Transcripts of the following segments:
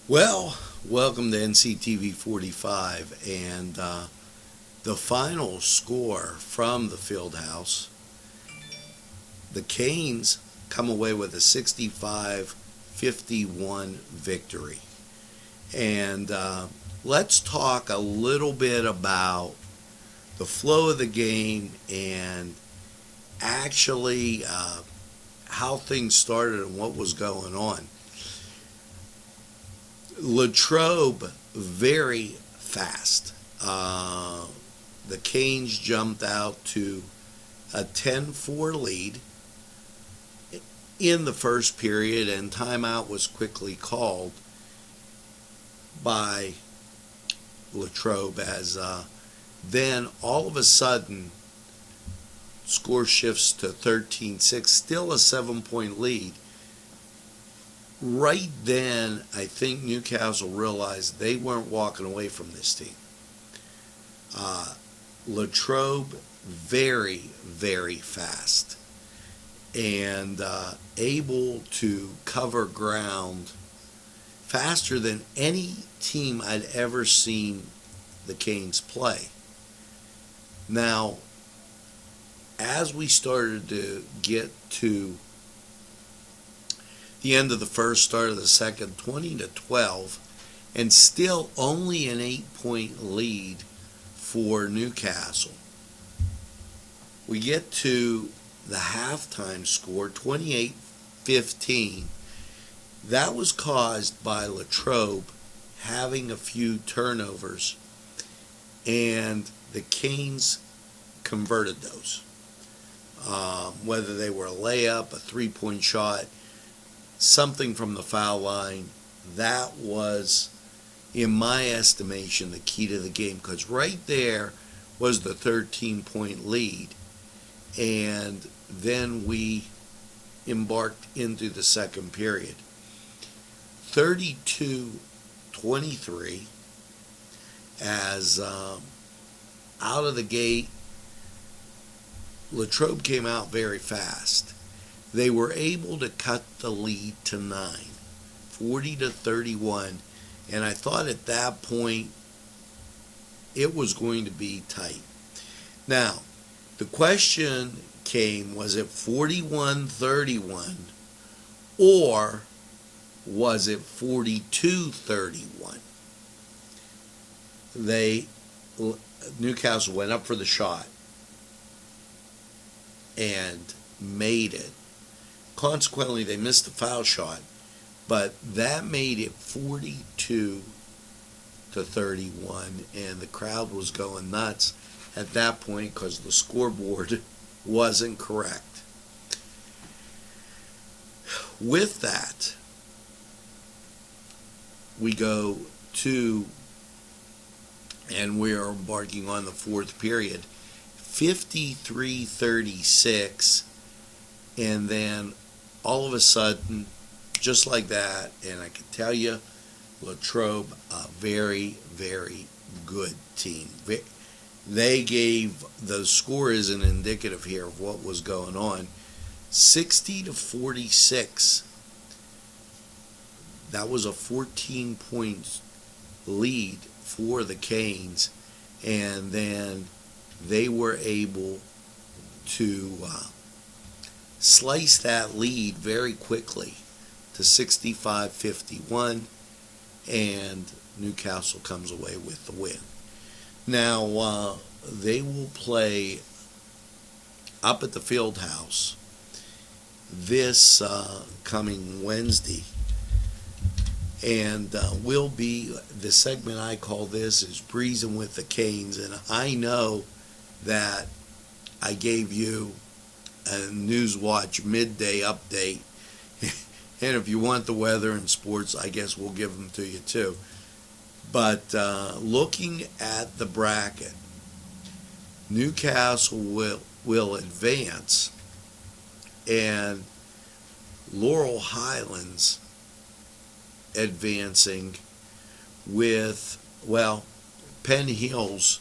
Well, welcome to NCTV45, and the final score from the field house, the Canes come away with a 65-51 victory. And let's talk a little bit about the flow of the game and actually how things started and what was going on. Latrobe, very fast. The Canes jumped out to a 10-4 lead in the first period, and timeout was quickly called by Latrobe as then all of a sudden score shifts to 13-6, still a 7-point lead. Right then, I think Newcastle realized they weren't walking away from this team. Latrobe, very, very fast and able to cover ground faster than any team I'd ever seen the Canes play. Now, as we started to get to the end of the first, start of the second, 20-12, and still only an 8-point lead for Newcastle. We get to the halftime score, 28-15. That was caused by Latrobe having a few turnovers, and the Canes converted those. Whether they were a layup, a 3-point shot, something from the foul line, that was, in my estimation, the key to the game, because right there was the 13-point lead, and then we embarked into the second period. 32-23 as out of the gate, Latrobe came out very fast. They were able to cut the lead to 9, 40-31, and I thought at that point it was going to be tight. Now, the question came, was it 41-31 or was it 42-31? Newcastle went up for the shot and made it. Consequently, they missed the foul shot, but that made it 42-31, and the crowd was going nuts at that point because the scoreboard wasn't correct. With that, we go to, and we are embarking on the fourth period, 53-36, and then all of a sudden, just like that, and I can tell you, Latrobe, a very, very good team. They gave, the score isn't indicative here of what was going on, 60-46. That was a 14-point lead for the Canes, and then they were able to slice that lead very quickly to 65-51, and Newcastle comes away with the win. Now, they will play up at the field house this coming Wednesday, and will be, the segment I call this is Breezing with the Canes, and I know that I gave you a NEWSWATCH midday update, and if you want the weather and sports, I guess we'll give them to you too. But looking at the bracket, Newcastle will advance, and Laurel Highlands advancing with, well, Penn Hills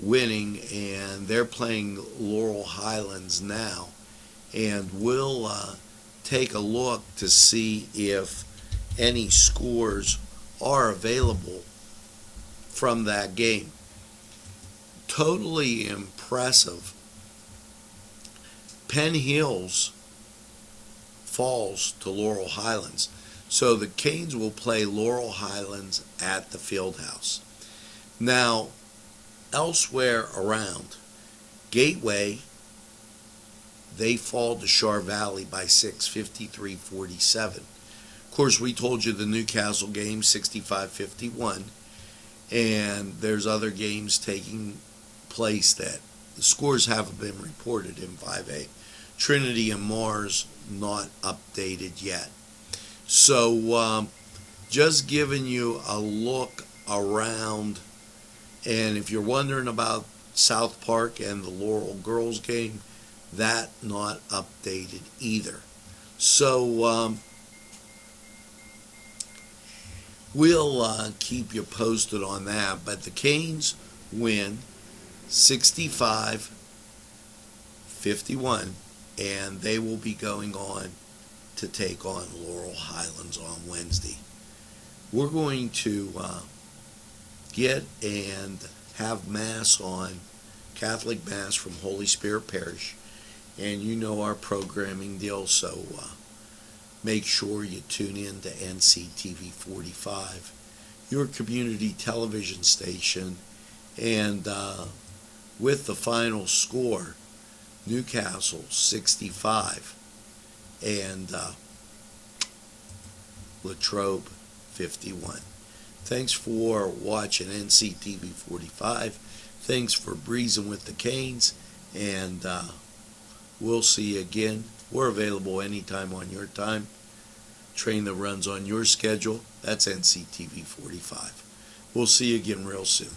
winning, and they're playing Laurel Highlands now, and we'll take a look to see if any scores are available from that game. Totally impressive. Penn Hills falls to Laurel Highlands. So the Canes will play Laurel Highlands at the Fieldhouse. Now, elsewhere around, Gateway, they fall to Shar Valley by 6, 53-47. Of course, we told you the Newcastle game, 65-51. And there's other games taking place that the scores haven't been reported in 5A. Trinity and Mars not updated yet. So just giving you a look around, and if you're wondering about South Park and the Laurel girls game, that not updated either. So we'll keep you posted on that, but the Canes win 65-51, and they will be going on to take on Laurel Highlands on Wednesday. We're going to get and have Mass on, Catholic Mass from Holy Spirit Parish, and you know our programming deal, so make sure you tune in to NCTV45, your community television station, and with the final score, Newcastle 65 and Latrobe 51. Thanks for watching NCTV45. Thanks for breezing with the Canes, and we'll see you again. We're available anytime on your time. Train that runs on your schedule. That's NCTV45. We'll see you again real soon.